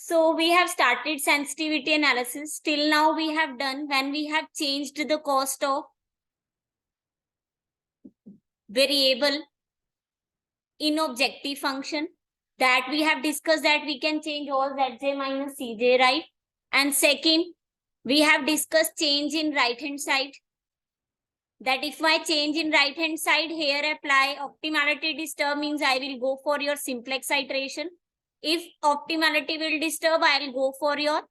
So we have started sensitivity analysis. Till now we have done when we have changed the cost of variable in objective function, that we have discussed that we can change all zj minus cj, right? And second, we have discussed change in right hand side, that if I change in right hand side here apply optimality disturb means I will go for your simplex iteration. If optimality will disturb, I will go for your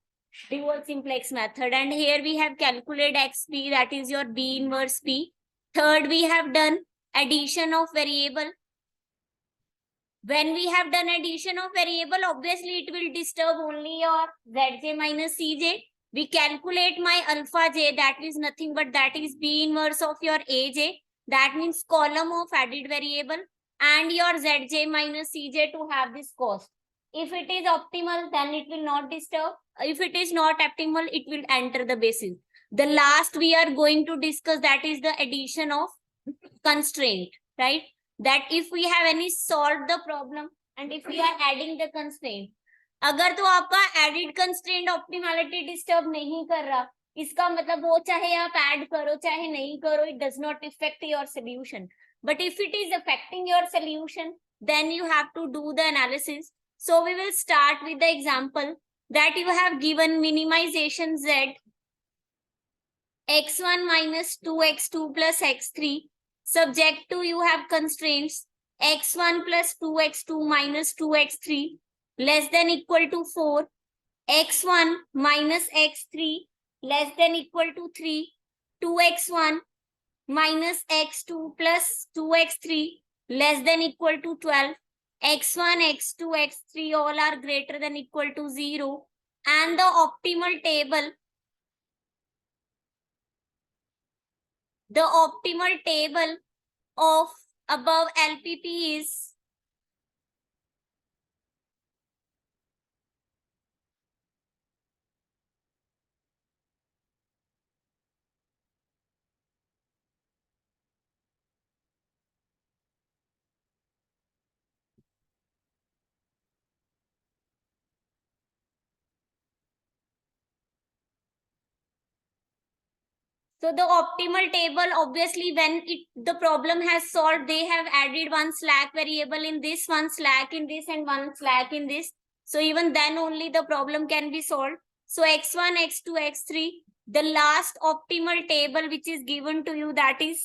dual simplex method. And here we have calculated xp, that is your b inverse p. Third, we have done addition of variable. When we have done addition of variable, obviously it will disturb only your zj minus cj. We calculate my alpha j, that is nothing but that is b inverse of your aj. That means column of added variable and your zj minus cj to have this cost. If it is optimal, then it will not disturb. If it is not optimal, it will enter the basis. The last we are going to discuss, that is the addition of constraint, right? That if we have any solved the problem and if we are adding the constraint, अगर तो आपका added constraint optimality disturb नहीं कर रहा, इसका मतलब वो चाहे आप ऐड करो चाहे नहीं करो, it does not effect your solution. But if it is affecting your solution, then you have to do the analysis. So we will start with the example that you have given minimization z x1 minus 2x2 plus x3. Subject to you have constraints x1 plus 2x2 minus 2x3 less than equal to 4, x1 minus x3 less than equal to 3, 2x1 minus x2 plus 2x3 less than equal to 12, x1, x2, x3 all are greater than equal to 0, and the optimal table of above LPP is so the optimal table, obviously when the problem has solved, they have added one slack variable in this, one slack in this and one slack in this. So even then only the problem can be solved. So x1, x2, x3, the last optimal table which is given to you, that is,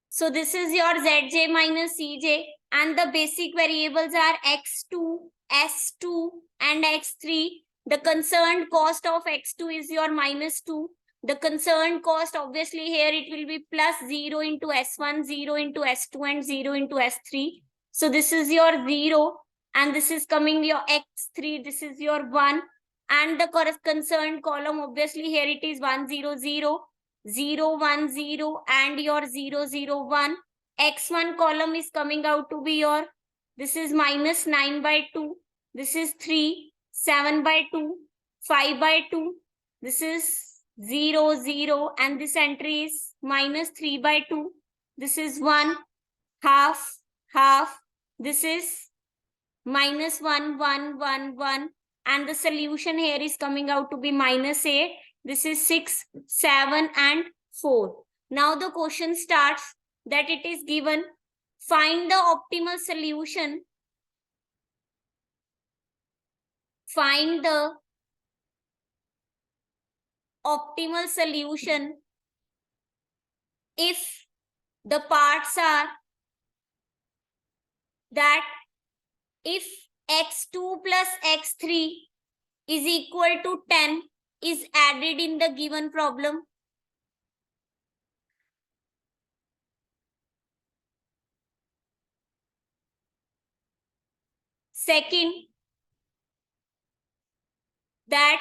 so this is your zj minus cj and the basic variables are x2, s2 and x3. The concerned cost of x2 is your minus 2. The concerned cost, obviously here it will be plus 0 into s1, 0 into s2 and 0 into s3. So this is your 0 and this is coming your x3, this is your 1. And the concerned column, obviously here it is 1, 0, 0, 0, 1, 0 and your 0, 0, 1. X1 column is coming out to be your, this is minus 9 by 2, this is 3, 7 by 2, 5 by 2, this is 0, 0 and this entry is minus 3 by 2, this is 1, half, half, this is minus 1, 1, 1, 1 and the solution here is coming out to be minus 8, this is 6, 7 and 4. Now the question starts that it is given, find the optimal solution. Find the optimal solution if the parts are that if x2 plus x3 is equal to 10 is added in the given problem. Second, that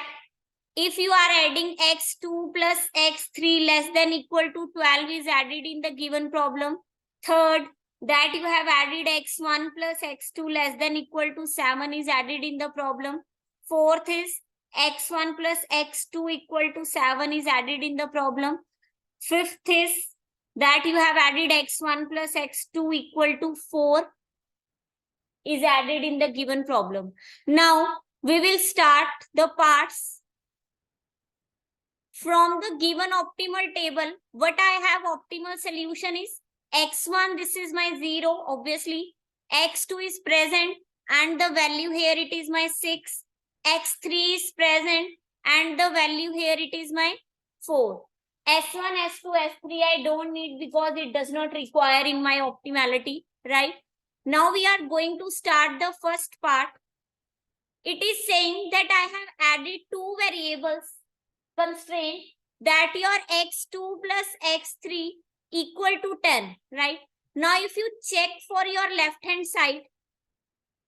if you are adding x2 plus x3 less than equal to 12 is added in the given problem. Third, that you have added x1 plus x2 less than equal to 7 is added in the problem. Fourth is x1 plus x2 equal to 7 is added in the problem. Fifth is that you have added x1 plus x2 equal to 4 is added in the given problem. Now we will start the parts from the given optimal table. What I have optimal solution is x1, this is my 0, obviously. x2 is present and the value here it is my 6. x3 is present and the value here it is my 4. s1, s2, s3 I don't need because it does not require in my optimality, right? Now we are going to start the first part. It is saying that I have added two variables constraint that your x2 plus x3 equal to 10, right? Now, if you check for your left hand side,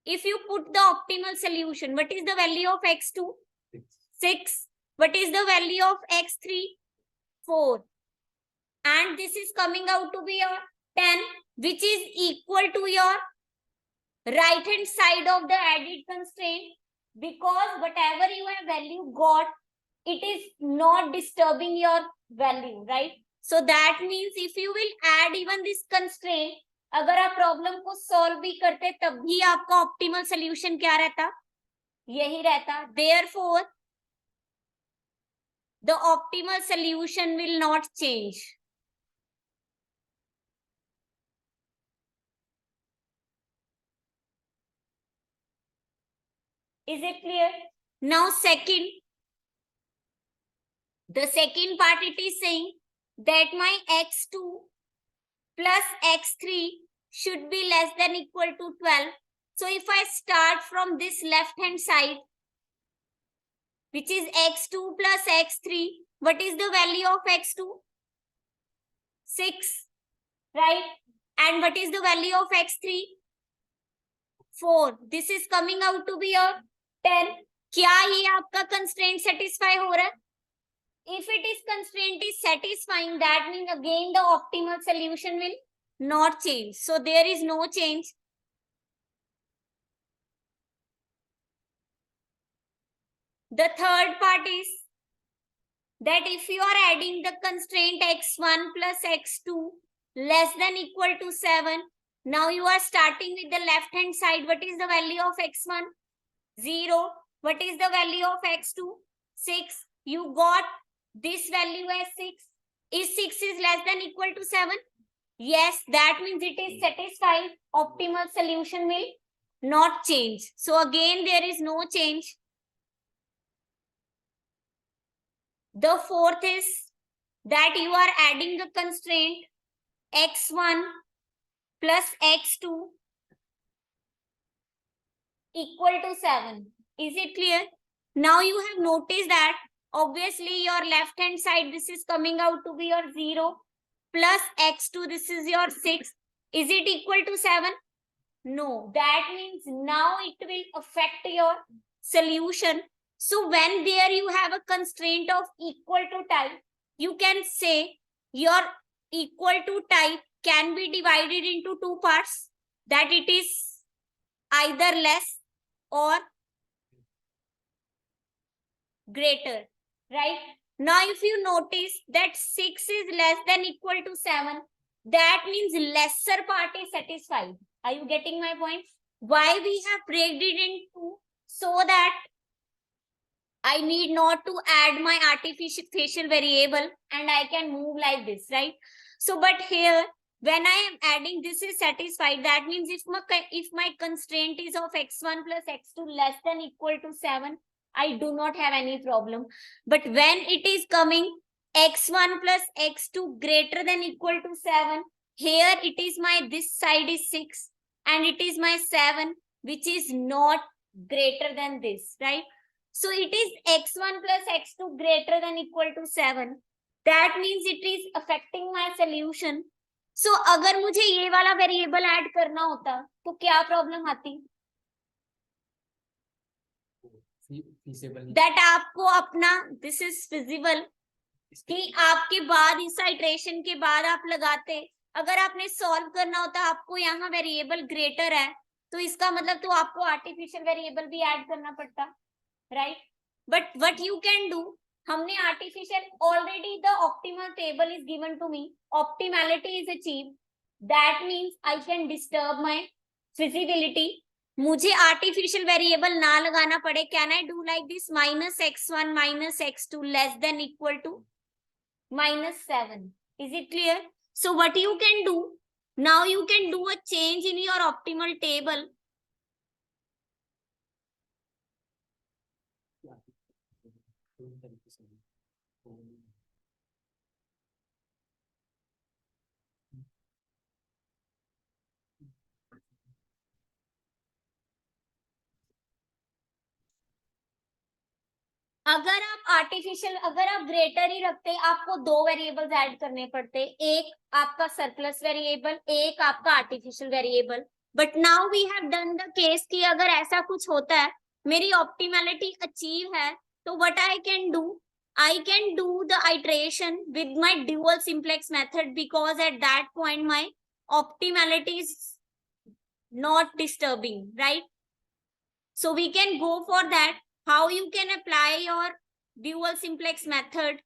if you put the optimal solution, what is the value of x2? 6. What is the value of x3? 4. And this is coming out to be your 10, which is equal to your right hand side of the added constraint, because whatever you have value got, it is not disturbing your value, right? So that means if you will add even this constraint, अगर आप problem को solve भी करते तब भी आपका optimal solution क्या रहता? यही रहता. Therefore, the optimal solution will not change. Is it clear? Now, the second part it is saying that my x2 plus x3 should be less than equal to 12. So if I start from this left hand side, which is x2 plus x3, what is the value of x2? 6, right? And what is the value of x3? 4. This is coming out to be a 10. क्या ये आपका constraint satisfy हो रहा है? If it is constraint is satisfying, that means again the optimal solution will not change. So there is no change. The third part is that if you are adding the constraint x1 plus x2 less than equal to 7, now you are starting with the left hand side. What is the value of x1? 0. What is the value of x2? 6. You got this value as 6. Is 6 is less than equal to 7? Yes, that means it is satisfied. Optimal solution will not change. So again, there is no change. The fourth is that you are adding the constraint x1 plus x2 equal to 7. Is it clear? Now you have noticed that obviously your left hand side, this is coming out to be your 0 plus x2, this is your 6. Is it equal to 7? No. That means now it will affect your solution. So when there you have a constraint of equal to type, you can say your equal to type can be divided into two parts, that it is either less or greater, right? Now if you notice that 6 is less than equal to 7, that means lesser part is satisfied. Are you getting my point? Why we have breaked it into, so that I need not to add my artificial variable and I can move like this, right? So, but here, when I am adding, this is satisfied. That means if my constraint is of x1 plus x2 less than equal to 7, I do not have any problem. But when it is coming x1 plus x2 greater than equal to 7, here it is my, this side is 6 and it is my 7, which is not greater than this, right? So it is x1 plus x2 greater than equal to 7. That means it is affecting my solution. So अगर मुझे ये वाला variable add करना होता तो क्या problem आती? That आपको अपना, this is feasible, कि आपके बाद इस आइट्रेशन के बाद आप लगाते, अगर आपने सॉल्व करना होता आपको यहाँ वेरिएबल ग्रेटर है तो इसका मतलब तो आपको आर्टिफिशियल वेरिएबल भी ऐड करना पड़ता, right? But what you can do, हमने artificial, already the optimal table is given to me, optimality is achieved, that means I can disturb my feasibility, मुझे आर्टिफिशियल वेरिएबल ना लगाना पड़े, can I do like this, -x1 -x2 less than equal to -7. Is it clear? So what you can do, now you can do a change in your optimal table. अगर आप greater ही रखते, आपको दो variables add करने पड़ते, एक आपका surplus variable, एक आपका artificial variable. But now we have done the case कि अगर ऐसा कुछ होता है, मेरी ऑप्टिमैलिटी अचीव है, तो what I can do, I can do the iteration with my dual simplex method, because at that point my optimality is not disturbing, right? So we can go for that. How you can apply your dual simplex method?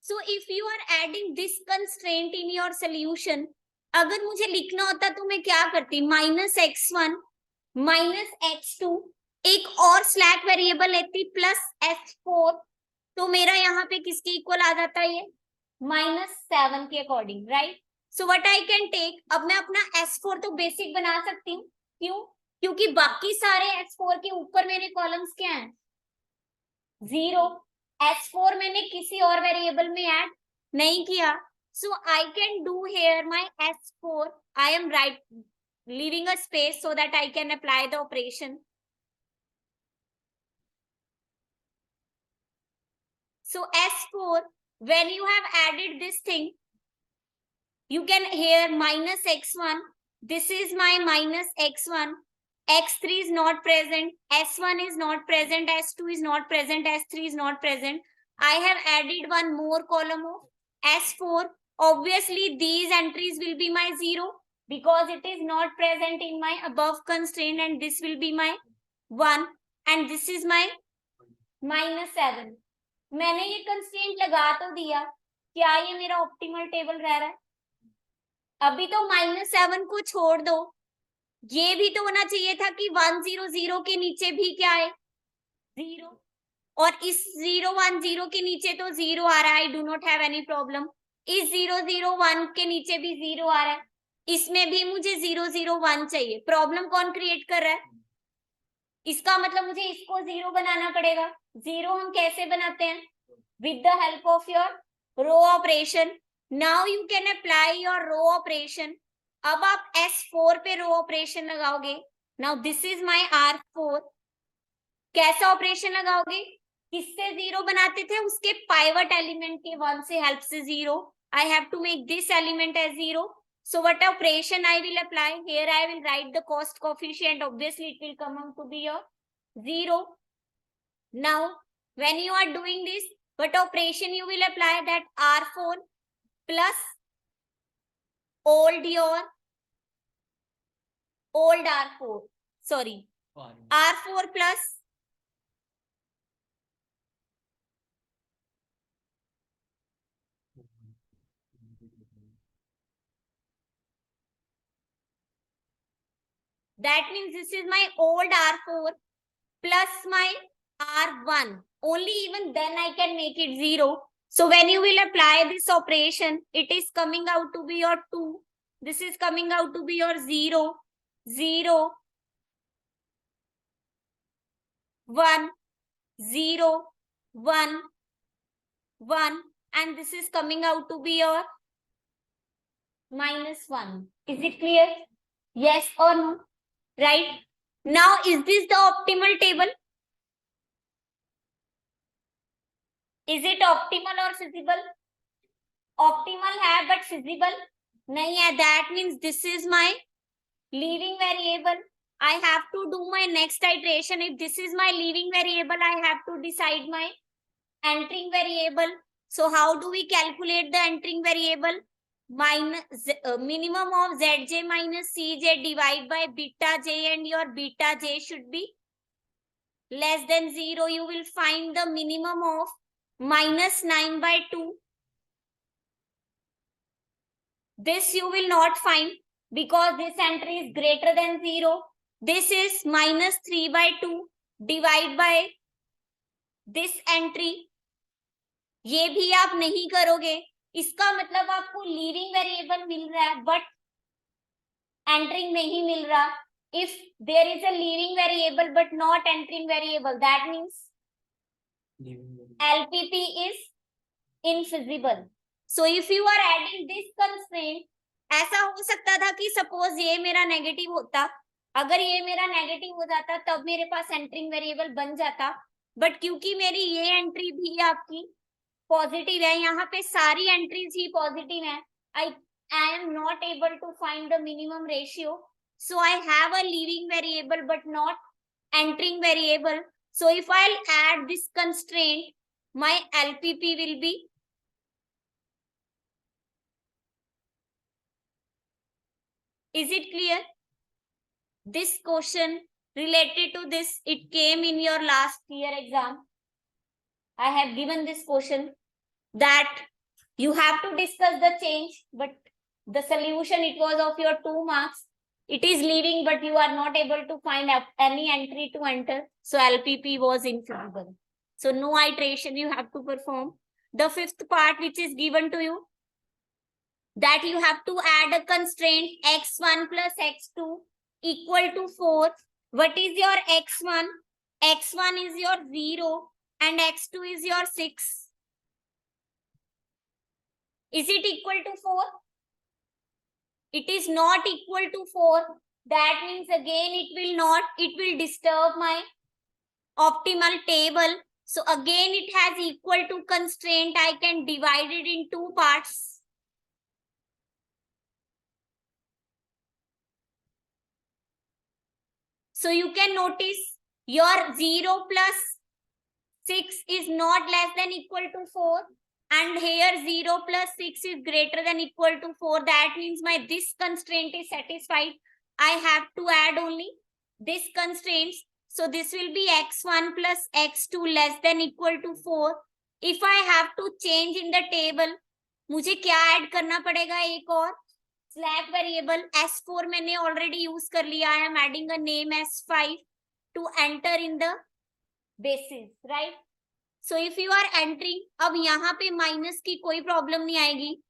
So if you are adding this constraint in your solution, अगर मुझे लिखना होता तो मैं क्या करती, -x1 -x2, एक और स्लैक वेरिएबल लेती +s4, तो मेरा यहाँ पे किसके इक्वल आ जाता है, ये -7 के according, right? So what I can take, अब मैं अपना s4 तो बेसिक बना सकती हूँ. क्यों? क्योंकि बाकी सारे s4 के ऊपर मेरे कॉलम्स क्या हैं, 0. s4 मैंने किसी और वेरिएबल में ऐड नहीं किया. So I can do here my s4, I am right leaving a space so that I can apply the operation. So s4, when you have added this thing, you can here -x1, this is my -x1, x3 is not present, s1 is not present, s2 is not present, s3 is not present. I have added one more column of s4. Obviously these entries will be my 0 because it is not present in my above constraint, and this will be my 1, and this is my -7. मैंने ये constraint लगा तो दिया, क्या ये मेरा optimal table रह रहा है? अभी तो -7 को छोड़ दो, ये भी तो होना चाहिए था कि 100 के नीचे भी क्या है, 0. और इस 010 के नीचे तो 0 आ रहा है, I do not have any problem. इस 001 के नीचे भी 0 आ रहा है, इसमें भी मुझे 001 चाहिए. प्रॉब्लम कौन क्रिएट कर रहा है? इसका मतलब मुझे इसको 0 बनाना पड़ेगा. 0 हम कैसे बनाते हैं? With the help of your row operation. Now you can apply your row operation. अब आप S4 पे रो ऑपरेशन लगाओगे. Now this is my R4. कैसा ऑपरेशन लगाओगे? किससे 0 बनाते थे? उसके पाइवट एलिमेंट के 1 से हेल्प से 0. I have to make this element as 0. So what operation I will apply? Here I will write the cost coefficient. Obviously it will come out to be your 0. Now when you are doing this, what operation you will apply? That R4 plus old R4, sorry, R4 plus that means this is my old R4 plus my R1. Only even then I can make it 0. So when you will apply this operation, it is coming out to be your 2. This is coming out to be your 0, 0, 1, 0, 1, 1, and this is coming out to be your -1. Is it clear? Yes or no? Right? Now, is this the optimal table? Is it optimal or feasible? Optimal है but feasible नहीं है. That means this is my leaving variable. I have to do my next iteration. If this is my leaving variable, I have to decide my entering variable. So how do we calculate the entering variable? minimum of Zj minus Cj divided by beta j, and your beta j should be less than 0. You will find the minimum of minus 9 by 2. This you will not find because this entry is greater than 0. This is minus 3 by 2 divided by this entry. ये भी आप नहीं करोगे. इसका मतलब आपको leaving variable मिल रहा है बट एंटरिंग नहीं मिल रहा. If there is a leaving variable but not entering variable, that means LPP is infeasible. So if you are adding this constraint, ऐसा हो सकता था कि सपोज ये मेरा नेगेटिव होता, अगर ये मेरा नेगेटिव हो जाता तब मेरे पास एंटरिंग वेरिएबल बन जाता, बट क्योंकि मेरी ये एंट्री भी आपकी पॉजिटिव है, यहाँ पे सारी एंट्रीज ही पॉजिटिव है, I am not able to find the minimum ratio. So I have a leaving variable but not entering variable. So if I'll add this constraint, my LPP will be Is it clear? This question related to this, it came in your last year exam. I have given this question that you have to discuss the change, but the solution, it was of your 2 marks. It is leaving, but you are not able to find any entry to enter. So LPP was infeasible. So no iteration you have to perform. The fifth part which is given to you, that you have to add a constraint x1 plus x2 equal to 4. What is your x1? X1 is your 0 and x2 is your 6. Is it equal to 4? It is not equal to 4. That means again it will disturb my optimal table. So again it has equal to constraint. I can divide it in 2 parts. So you can notice your 0 plus 6 is not less than equal to 4. And here 0 plus 6 is greater than equal to 4. That means my this constraint is satisfied. I have to add only this constraints. So this will be x1 plus x2 less than equal to 4. If I have to change in the table, मुझे क्या add करना पड़ेगा एक और slack variable s4 मैंने already use कर लिया. I am adding a name s5 to enter in the basis, right. So if you are entering, अब यहाँ पे माइनस की कोई प्रॉब्लम नहीं आएगी.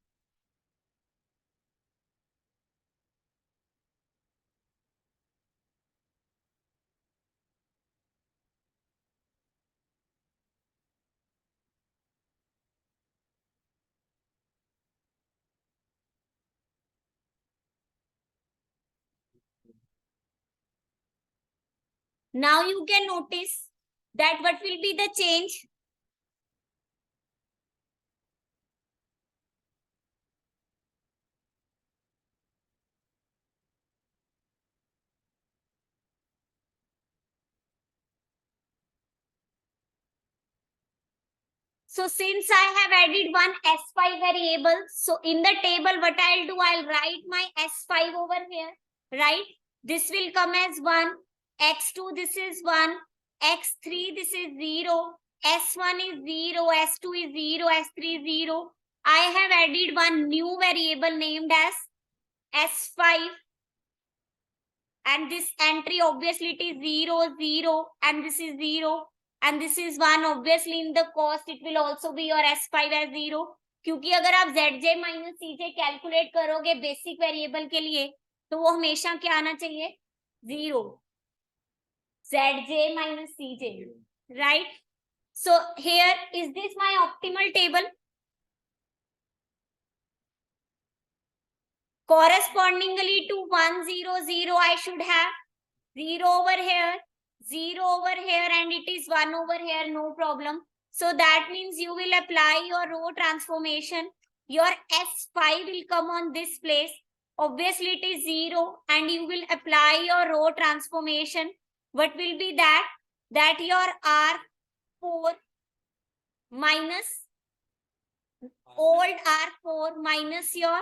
Now you can notice that what will be the change. So since I have added one s5 variable, so in the table what I'll do, I'll write my s5 over here, right? This will come as 1, x2 this is 1, x3 this is 0, s1 is 0, s2 is 0, s3 is 0. I have added one new variable named as s5, and this entry obviously it is 0, 0, and this is 0. And this is 1. Obviously in the cost it will also be your s5 as 0. क्योंकि अगर आप zj minus cj calculate करोगे basic variable के लिए तो वो हमेशा क्या आना चाहिए, 0. zj minus cj, right? So here is this my optimal table. Correspondingly to 1 0 0 I should have 0 over here, 0 over here, and it is 1 over here, no problem. So that means you will apply your row transformation. Your S5 will come on this place. Obviously it is 0 and you will apply your row transformation. What will be that? That your R4 minus old R4 minus your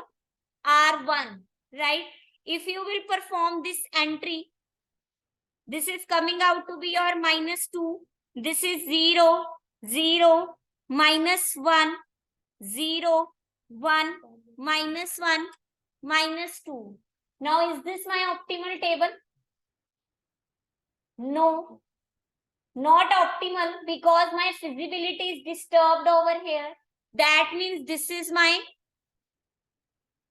R1, right? If you will perform this entry, this is coming out to be your -2. This is 0, 0, -1, 0, 1, -1, -2. Now, is this my optimal table? No, not optimal because my feasibility is disturbed over here. That means this is my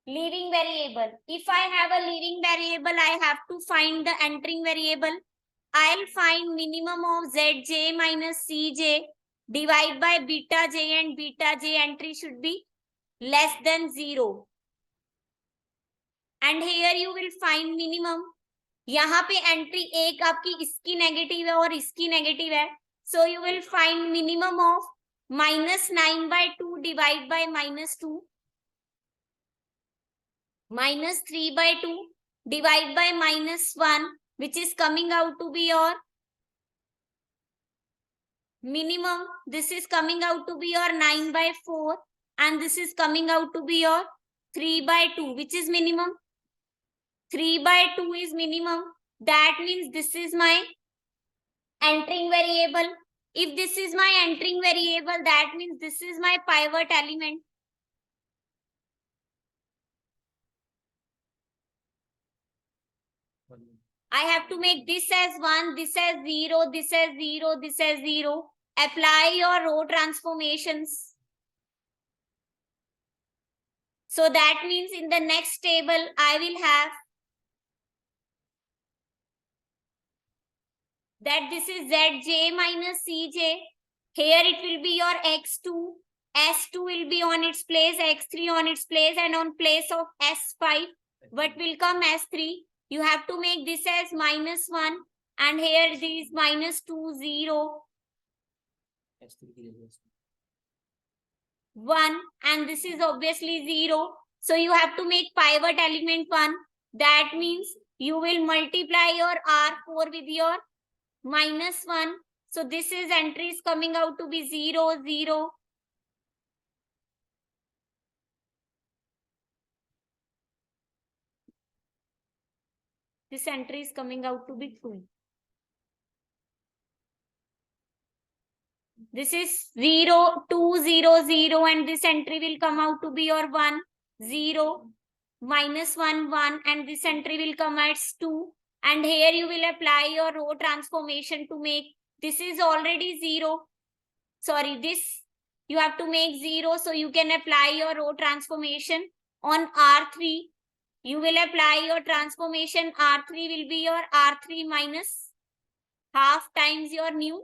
leading variable. If I have a leading variable, I have to find the entering variable. I'll find minimum of Zj minus Cj divide by beta j, and beta j entry should be less than 0. And here you will find minimum. यहाँ पे entry एक आपकी इसकी negative है और इसकी negative है. So you will find minimum of -9/2 divide by -2. -3/2 divide by -1, which is coming out to be your minimum. This is coming out to be your 9/4, and this is coming out to be your 3/2, which is minimum. 3/2 is minimum. That means this is my entering variable. If this is my entering variable, that means this is my pivot element. I have to make this as 1, this as 0, this as 0, this as 0. Apply your row transformations. So that means in the next table, I will have that this is Zj minus Cj. Here it will be your x2. S2 will be on its place, x3 on its place, and on place of S5, what will come S3? You have to make this as -1, and here this -2, 0, 1, and this is obviously 0. So you have to make pivot element 1. That means you will multiply your R4 with your -1. So this is entries coming out to be 0, 0. This entry is coming out to be 2. This is 0, 2, 0, 0, and this entry will come out to be your 1, 0, -1, 1, and this entry will come as 2. And here you will apply your row transformation to make, this is already 0. Sorry, this you have to make 0, so you can apply your row transformation on R3. You will apply your transformation. R3 will be your R3 minus half times your new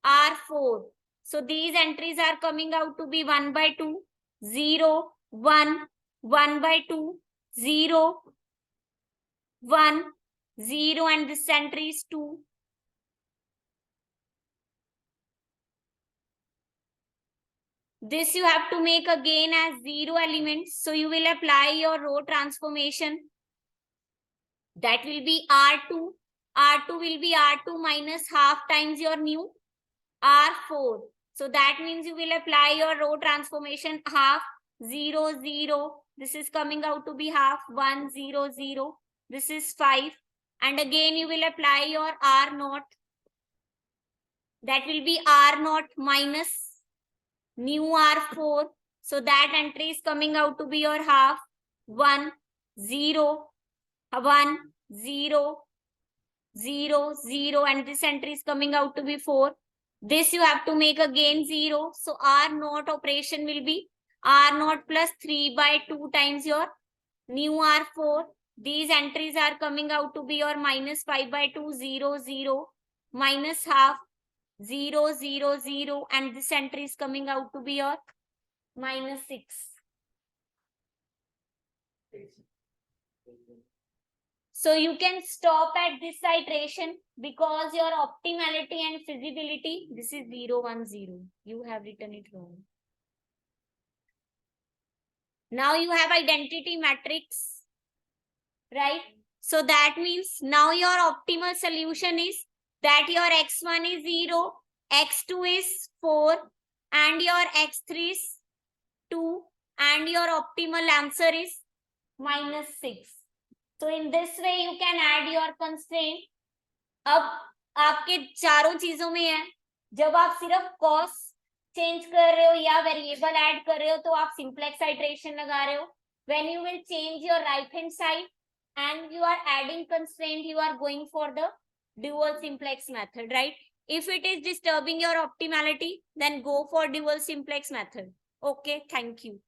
R4. So these entries are coming out to be 1/2, 0, 1, 1/2, 0, 1, 0, and this entry is 2. This you have to make again as 0 elements. So you will apply your row transformation. That will be R2. R2 will be R2 minus half times your new R4. So that means you will apply your row transformation half, 0, 0. This is coming out to be half, 1, 0, 0. This is 5. And again you will apply your R0. That will be R0 minus new R4. So that entry is coming out to be your half, 1, 0, 1, 0, 0, 0, and this entry is coming out to be 4. This you have to make again 0. So R0 operation will be R0 plus 3/2 times your new R4. These entries are coming out to be your -5/2, 0, 0, minus half, 0, 0, 0, and this entry is coming out to be your -6. So you can stop at this iteration because your optimality and feasibility, this is 0, 1, 0. You have written it wrong. Now you have identity matrix, right? So that means now your optimal solution is that your x1 is 0, x2 is 4, and your x3 is 2, and your optimal answer is minus 6. So in this way you can add your constraint. अब आपके चारों चीजों में है, जब आप सिर्फ cost change कर रहे हो या वेरिएबल ऐड कर रहे हो तो आप सिंप्लेक्स आइटरेशन लगा रहे हो. When you will change your right hand side and you are adding constraint, you are going for the dual simplex method, right? If it is disturbing your optimality, then go for dual simplex method. Okay, thank you.